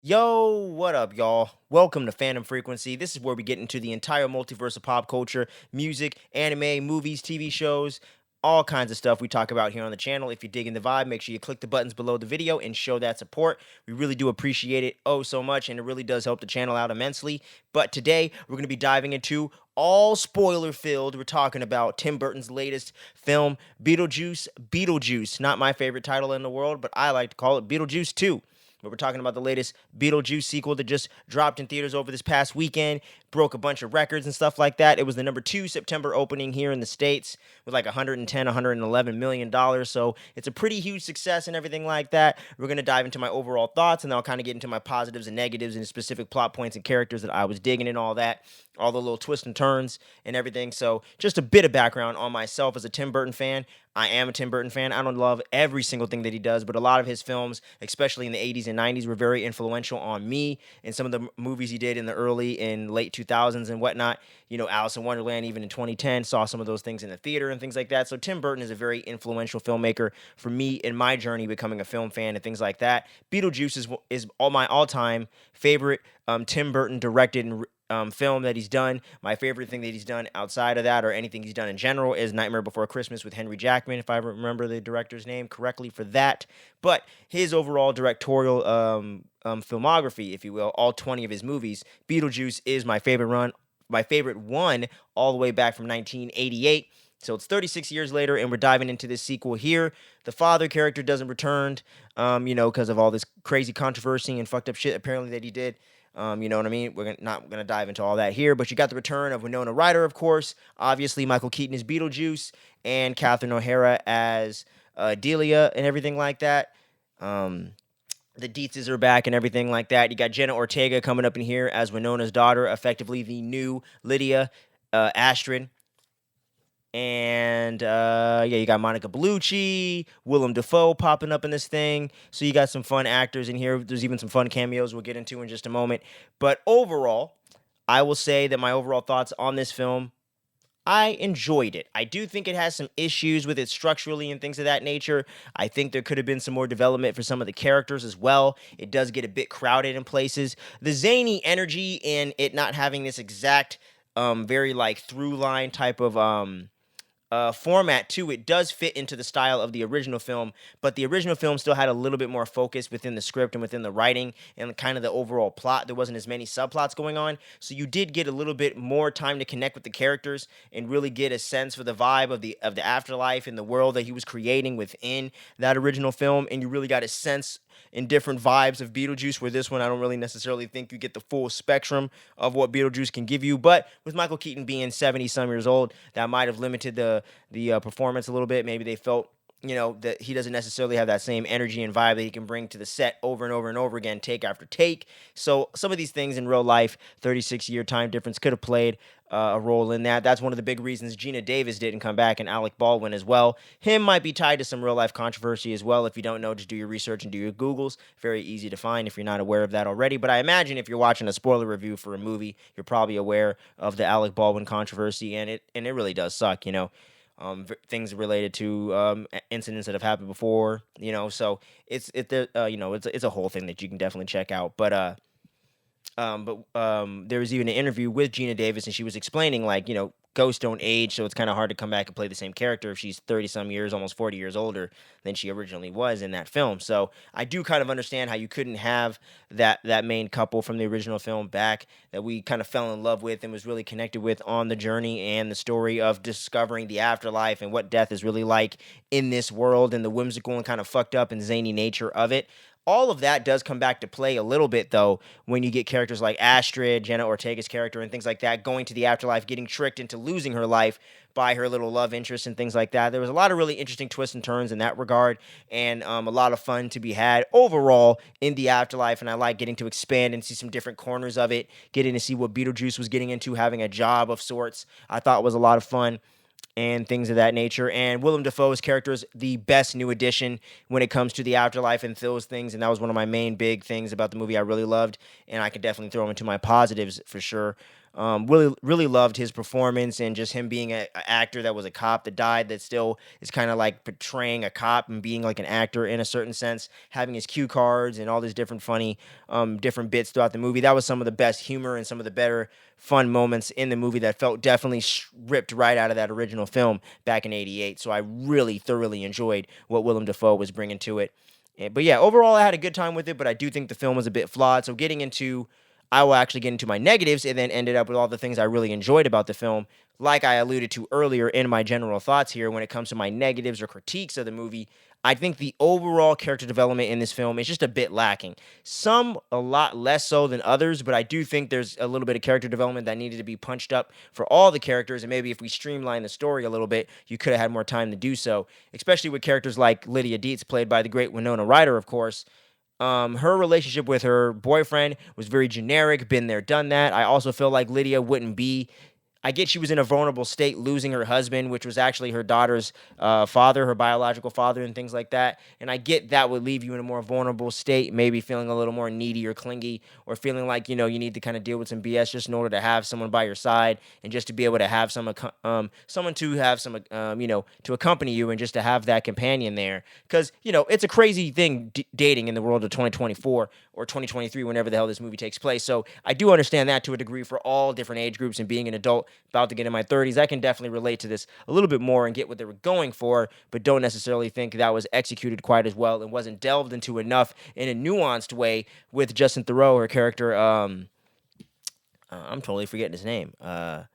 Yo, what up, y'all? Welcome to Phantom Frequency. This is where we get into the entire multiverse of pop culture, music, anime, movies, TV shows, all kinds of stuff we talk about here on the channel. If you're digging the vibe, make sure you click the buttons below the video and show that support. We really do appreciate it oh so much, and it really does help the channel out immensely. But today, we're going to be diving into all spoiler filled. We're talking about Tim Burton's latest film, Beetlejuice Beetlejuice. Not my favorite title in the world, but I like to call it Beetlejuice 2. But we're talking about the latest Beetlejuice sequel that just dropped in theaters over this past weekend, broke a bunch of records and stuff like that. It was the number 2 September opening here in the States with like 110, $111 million. So it's a pretty huge success and everything like that. We're going to dive into my overall thoughts, and then I'll kind of get into my positives and negatives and specific plot points and characters that I was digging and all that, all the little twists and turns and everything. So just a bit of background on myself as a Tim Burton fan. I am a Tim Burton fan. I don't love every single thing that he does, but a lot of his films, especially in the 80s and 90s, were very influential on me. And some of the movies he did in the early and late 2000s and whatnot, Alice in Wonderland, even in 2010, saw some of those things in the theater and things like that. So Tim Burton is a very influential filmmaker for me in my journey becoming a film fan and things like that. Beetlejuice is all my all-time favorite Tim Burton directed and film that he's done. My favorite thing that he's done outside of that, or anything he's done in general, is Nightmare Before Christmas with Henry Jackman, if I remember the director's name correctly for that. But his overall directorial filmography, if you will, all 20 of his movies, Beetlejuice is my favorite one, all the way back from 1988. So it's 36 years later, and we're diving into this sequel here. The father character doesn't return, because of all this crazy controversy and fucked up shit apparently that he did. You know what I mean? We're not going to dive into all that here, but you got the return of Winona Ryder, of course. Obviously, Michael Keaton as Beetlejuice, and Catherine O'Hara as Delia and everything like that. The Deetzes are back and everything like that. You got Jenna Ortega coming up in here as Winona's daughter, effectively the new Lydia Astrid. And you got Monica Bellucci, Willem Dafoe popping up in this thing. So you got some fun actors in here. There's even some fun cameos we'll get into in just a moment. But overall, I will say that my overall thoughts on this film, I enjoyed it. I do think it has some issues with it structurally and things of that nature. I think there could have been some more development for some of the characters as well. It does get a bit crowded in places. The zany energy and it not having this exact, very like through line type of format to it does fit into the style of the original film, but the original film still had a little bit more focus within the script and within the writing and kind of the overall plot. There wasn't as many subplots going on, so you did get a little bit more time to connect with the characters and really get a sense for the vibe of the afterlife and the world that he was creating within that original film, and you really got a sense in different vibes of Beetlejuice, where this one I don't really necessarily think you get the full spectrum of what Beetlejuice can give you. But with Michael Keaton being 70 some years old, that might have limited the performance a little bit. Maybe they felt that he doesn't necessarily have that same energy and vibe that he can bring to the set over and over and over again, take after take. So some of these things in real life, 36-year time difference, could have played a role in that. That's one of the big reasons Gina Davis didn't come back, and Alec Baldwin as well. Him might be tied to some real life controversy as well. If you don't know, just do your research and do your Googles. Very easy to find if you're not aware of that already. But I imagine if you're watching a spoiler review for a movie, you're probably aware of the Alec Baldwin controversy, and it really does suck, things related to incidents that have happened before, so it's a whole thing that you can definitely check out. There was even an interview with Gina Davis, and she was explaining, like, ghosts don't age, so it's kind of hard to come back and play the same character if she's 30 some years, almost 40 years older than she originally was in that film. So I do kind of understand how you couldn't have that main couple from the original film back that we kind of fell in love with and was really connected with on the journey and the story of discovering the afterlife and what death is really like in this world, and the whimsical and kind of fucked up and zany nature of it. All of that does come back to play a little bit, though, when you get characters like Astrid, Jenna Ortega's character, and things like that, going to the afterlife, getting tricked into losing her life by her little love interest and things like that. There was a lot of really interesting twists and turns in that regard, and a lot of fun to be had overall in the afterlife, and I like getting to expand and see some different corners of it, getting to see what Beetlejuice was getting into, having a job of sorts. I thought was a lot of fun and things of that nature. And Willem Dafoe's character is the best new addition when it comes to the afterlife and those things, and that was one of my main big things about the movie I really loved, and I could definitely throw him into my positives for sure. Really loved his performance and just him being a actor that was a cop that died that still is kind of like portraying a cop and being like an actor in a certain sense, having his cue cards and all these different funny different bits throughout the movie. That was some of the best humor and some of the better fun moments in the movie that felt definitely ripped right out of that original film back in '88. So I really thoroughly enjoyed what Willem Dafoe was bringing to it. But yeah, overall, I had a good time with it, but I do think the film was a bit flawed. So I will actually get into my negatives and then ended up with all the things I really enjoyed about the film. Like I alluded to earlier in my general thoughts here, when it comes to my negatives or critiques of the movie, I think the overall character development in this film is just a bit lacking. Some a lot less so than others, but I do think there's a little bit of character development that needed to be punched up for all the characters. And maybe if we streamline the story a little bit, you could have had more time to do so, especially with characters like Lydia Deetz, played by the great Winona Ryder, of course. Her relationship with her boyfriend was very generic, been there, done that. I also feel like Lydia wouldn't be. I get she was in a vulnerable state, losing her husband, which was actually her daughter's father, her biological father, and things like that. And I get that would leave you in a more vulnerable state, maybe feeling a little more needy or clingy, or feeling like you need to kind of deal with some BS just in order to have someone by your side, and just to be able to have someone to have some to accompany you, and just to have that companion there, because it's a crazy thing dating in the world of 2024 or 2023, whenever the hell this movie takes place. So I do understand that to a degree for all different age groups, and being an adult about to get in my 30s, I can definitely relate to this a little bit more and get what they were going for, but don't necessarily think that was executed quite as well and wasn't delved into enough in a nuanced way with Justin Theroux, her character. I'm totally forgetting his name. Damn.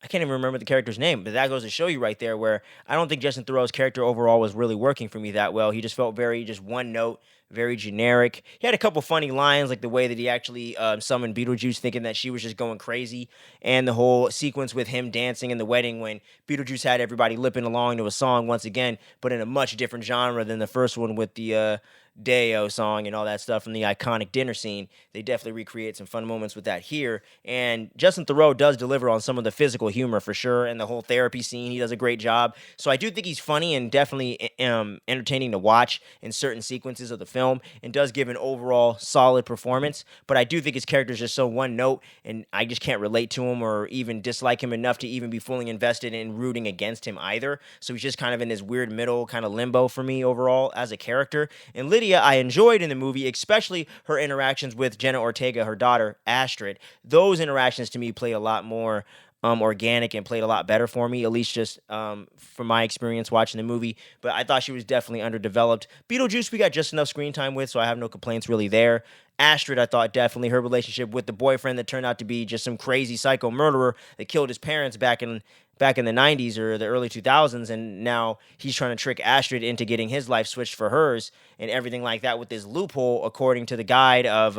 I can't even remember the character's name, but that goes to show you right there where I don't think Justin Theroux's character overall was really working for me that well. He just felt very just one note, very generic. He had a couple funny lines, like the way that he actually summoned Beetlejuice, thinking that she was just going crazy, and the whole sequence with him dancing in the wedding when Beetlejuice had everybody lipping along to a song once again, but in a much different genre than the first one with the Deo song and all that stuff from the iconic dinner scene. They definitely recreate some fun moments with that here. And Justin Theroux does deliver on some of the physical humor for sure. And the whole therapy scene, he does a great job. So I do think he's funny and definitely entertaining to watch in certain sequences of the film, and does give an overall solid performance. But I do think his character is just so one note, and I just can't relate to him or even dislike him enough to even be fully invested in rooting against him either. So he's just kind of in this weird middle kind of limbo for me overall as a character. And Lydia, I enjoyed in the movie, especially her interactions with Jenna Ortega, her daughter, Astrid. Those interactions to me played a lot more organic and played a lot better for me, at least just from my experience watching the movie. But I thought she was definitely underdeveloped. Beetlejuice, we got just enough screen time with, so I have no complaints really there. Astrid, I thought definitely her relationship with the boyfriend that turned out to be just some crazy psycho murderer that killed his parents back in the 90s or the early 2000s, and now he's trying to trick Astrid into getting his life switched for hers and everything like that with this loophole, according to the guide of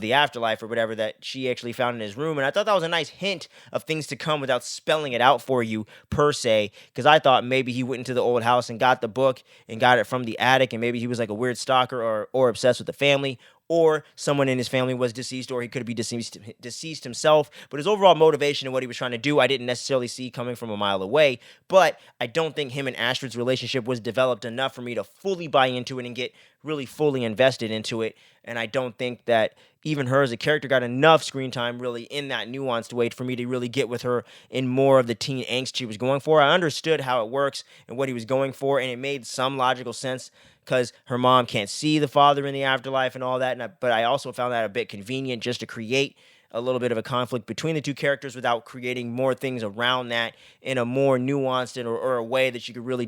the afterlife or whatever that she actually found in his room. And I thought that was a nice hint of things to come without spelling it out for you per se, because I thought maybe he went into the old house and got the book and got it from the attic, and maybe he was like a weird stalker or obsessed with the family, or someone in his family was deceased, or he could be deceased himself. But his overall motivation and what he was trying to do, I didn't necessarily see coming from a mile away. But I don't think him and Astrid's relationship was developed enough for me to fully buy into it and get really fully invested into it. And I don't think that even her as a character got enough screen time really in that nuanced way for me to really get with her in more of the teen angst she was going for. I understood how it works and what he was going for, and it made some logical sense because her mom can't see the father in the afterlife and all that. But I also found that a bit convenient just to create a little bit of a conflict between the two characters without creating more things around that in a more nuanced or a way that you could really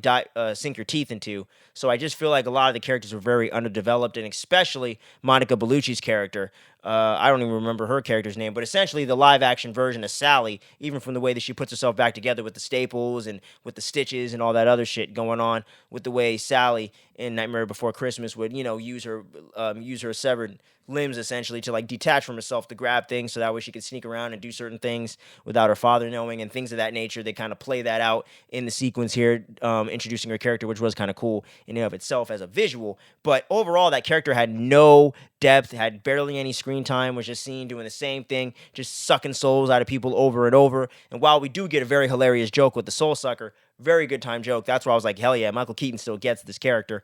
sink your teeth into. So I just feel like a lot of the characters were very underdeveloped, and especially Monica Bellucci's character. I don't even remember her character's name, but essentially the live-action version of Sally, even from the way that she puts herself back together with the staples and with the stitches and all that other shit going on, with the way Sally in Nightmare Before Christmas would, use her severed limbs essentially to like detach from herself to grab things so that way she could sneak around and do certain things without her father knowing and things of that nature. They kind of play that out in the sequence here, introducing her character, which was kind of cool in and of itself as a visual. But overall, that character had no depth, had barely any screen time, was just seen doing the same thing, just sucking souls out of people over and over. And while we do get a very hilarious joke with the soul sucker, very good time joke, that's where I was like, hell yeah, Michael Keaton still gets this character.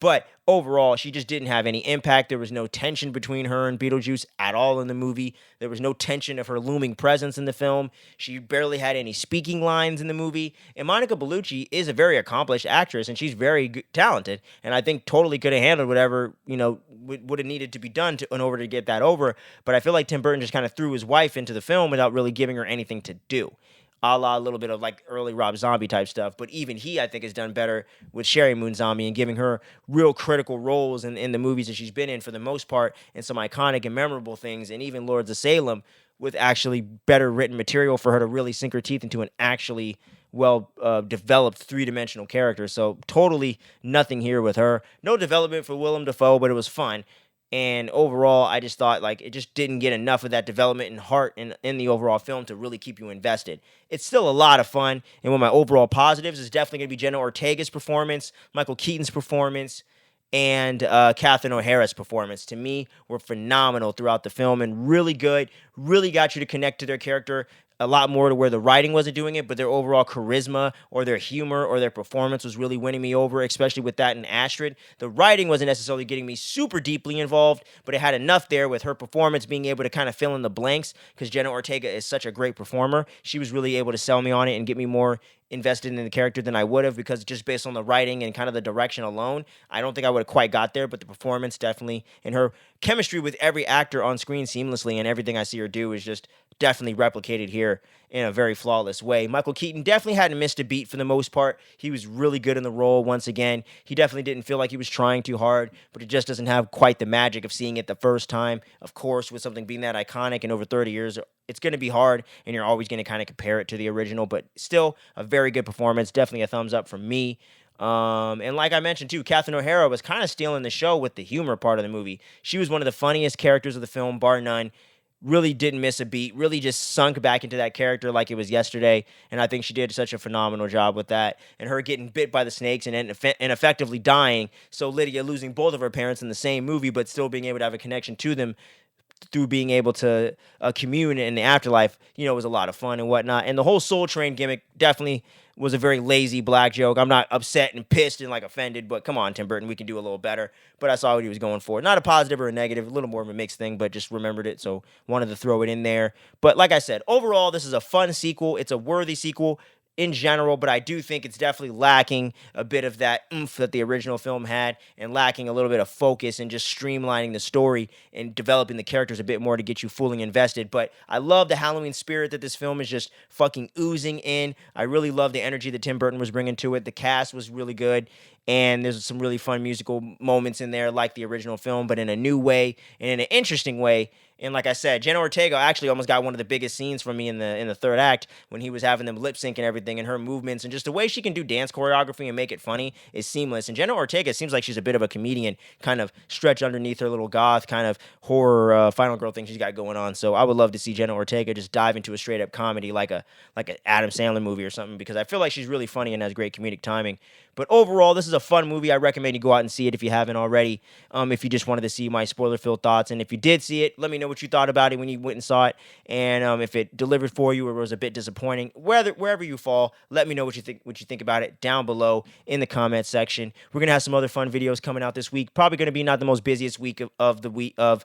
But overall, she just didn't have any impact. There was no tension between her and Beetlejuice at all in the movie. There was no tension of her looming presence in the film. She barely had any speaking lines in the movie. And Monica Bellucci is a very accomplished actress, and she's very talented. And I think totally could have handled whatever, would have needed to be done in order to get that over. But I feel like Tim Burton just kind of threw his wife into the film without really giving her anything to do. A la a little bit of like early Rob Zombie type stuff. But even he, I think, has done better with Sherry Moon Zombie and giving her real critical roles in the movies that she's been in for the most part, and some iconic and memorable things, and even Lords of Salem with actually better written material for her to really sink her teeth into an actually well developed three-dimensional character. So totally nothing here with her. No development for Willem Dafoe, but it was fun. And overall, I just thought like it just didn't get enough of that development and heart in the overall film to really keep you invested. It's still a lot of fun. And one of my overall positives is definitely going to be Jenna Ortega's performance, Michael Keaton's performance, and Catherine O'Hara's performance. To me, were phenomenal throughout the film and really good. Really got you to connect to their character a lot more to where the writing wasn't doing it, but their overall charisma or their humor or their performance was really winning me over, especially with that in Astrid. The writing wasn't necessarily getting me super deeply involved, but it had enough there with her performance being able to kind of fill in the blanks because Jenna Ortega is such a great performer. She was really able to sell me on it and get me more invested in the character than I would have, because just based on the writing and kind of the direction alone, I don't think I would have quite got there, but the performance definitely, and her chemistry with every actor on screen seamlessly, and everything I see her do is just definitely replicated here in a very flawless way. Michael Keaton definitely hadn't missed a beat for the most part. He was really good in the role once again. He definitely didn't feel like he was trying too hard, but it just doesn't have quite the magic of seeing it the first time. Of course, with something being that iconic and over 30 years, it's going to be hard, and you're always going to kind of compare it to the original, but still a very good performance. Definitely a thumbs up from me. And like I mentioned too, Catherine O'Hara was kind of stealing the show with the humor part of the movie. She was one of the funniest characters of the film, bar none. Really didn't miss a beat, really just sunk back into that character like it was yesterday, and I think she did such a phenomenal job with that, and her getting bit by the snakes and effectively dying, so Lydia losing both of her parents in the same movie, but still being able to have a connection to them through being able to commune in the afterlife, was a lot of fun and whatnot. And the whole Soul Train gimmick definitely was a very lazy black joke. I'm not upset and pissed and like offended, but come on, Tim Burton, we can do a little better. But I saw what he was going for. Not a positive or a negative, a little more of a mixed thing, but just remembered it, so wanted to throw it in there. But like I said, overall, this is a fun sequel. It's a worthy sequel in general, but I do think it's definitely lacking a bit of that oomph that the original film had, and lacking a little bit of focus and just streamlining the story and developing the characters a bit more to get you fully invested. But I love the Halloween spirit that this film is just fucking oozing in. I really love the energy that Tim Burton was bringing to it. The cast was really good, and there's some really fun musical moments in there like the original film, but in a new way and in an interesting way. And like I said, Jenna Ortega actually almost got one of the biggest scenes from me in the third act when he was having them lip sync and everything, and her movements and just the way she can do dance choreography and make it funny is seamless. And Jenna Ortega seems like she's a bit of a comedian, kind of stretched underneath her little goth kind of horror final girl thing she's got going on. So I would love to see Jenna Ortega just dive into a straight up comedy like an Adam Sandler movie or something, because I feel like she's really funny and has great comedic timing. But overall, this is a fun movie. I recommend you go out and see it if you haven't already. If you just wanted to see my spoiler-filled thoughts, and if you did see it, let me know what you thought about it when you went and saw it, and if it delivered for you or was a bit disappointing. Wherever you fall, let me know what you think about it down below in the comment section. We're gonna have some other fun videos coming out this week. Probably gonna be not the most busiest week of the week of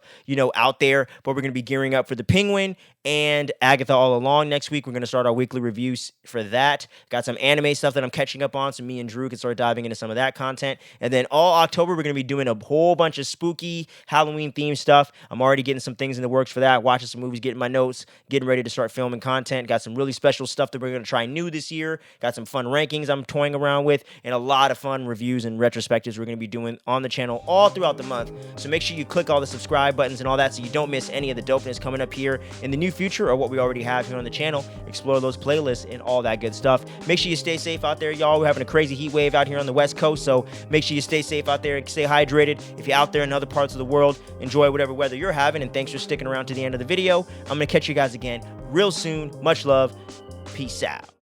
out there, but we're gonna be gearing up for the Penguin and Agatha All Along next week. We're gonna start our weekly reviews for that. Got some anime stuff that I'm catching up on, so me and Drew can start diving into some of that content. And then all October, we're going to be doing a whole bunch of spooky Halloween themed stuff. I'm already getting some things in the works for that, watching some movies, getting my notes, getting ready to start filming content. Got some really special stuff that we're going to try new this year. Got some fun rankings I'm toying around with, and a lot of fun reviews and retrospectives we're going to be doing on the channel all throughout the month. So make sure you click all the subscribe buttons and all that so you don't miss any of the dopeness coming up here in the new future or what we already have here on the channel. Explore those playlists and all that good stuff. Make sure you stay safe out there, y'all. We're having a crazy heat wave out here on the West Coast, so make sure you stay safe out there and stay hydrated. If you're out there in other parts of the world, enjoy whatever weather you're having, and thanks for sticking around to the end of the video. I'm going to catch you guys again real soon. Much love. Peace out.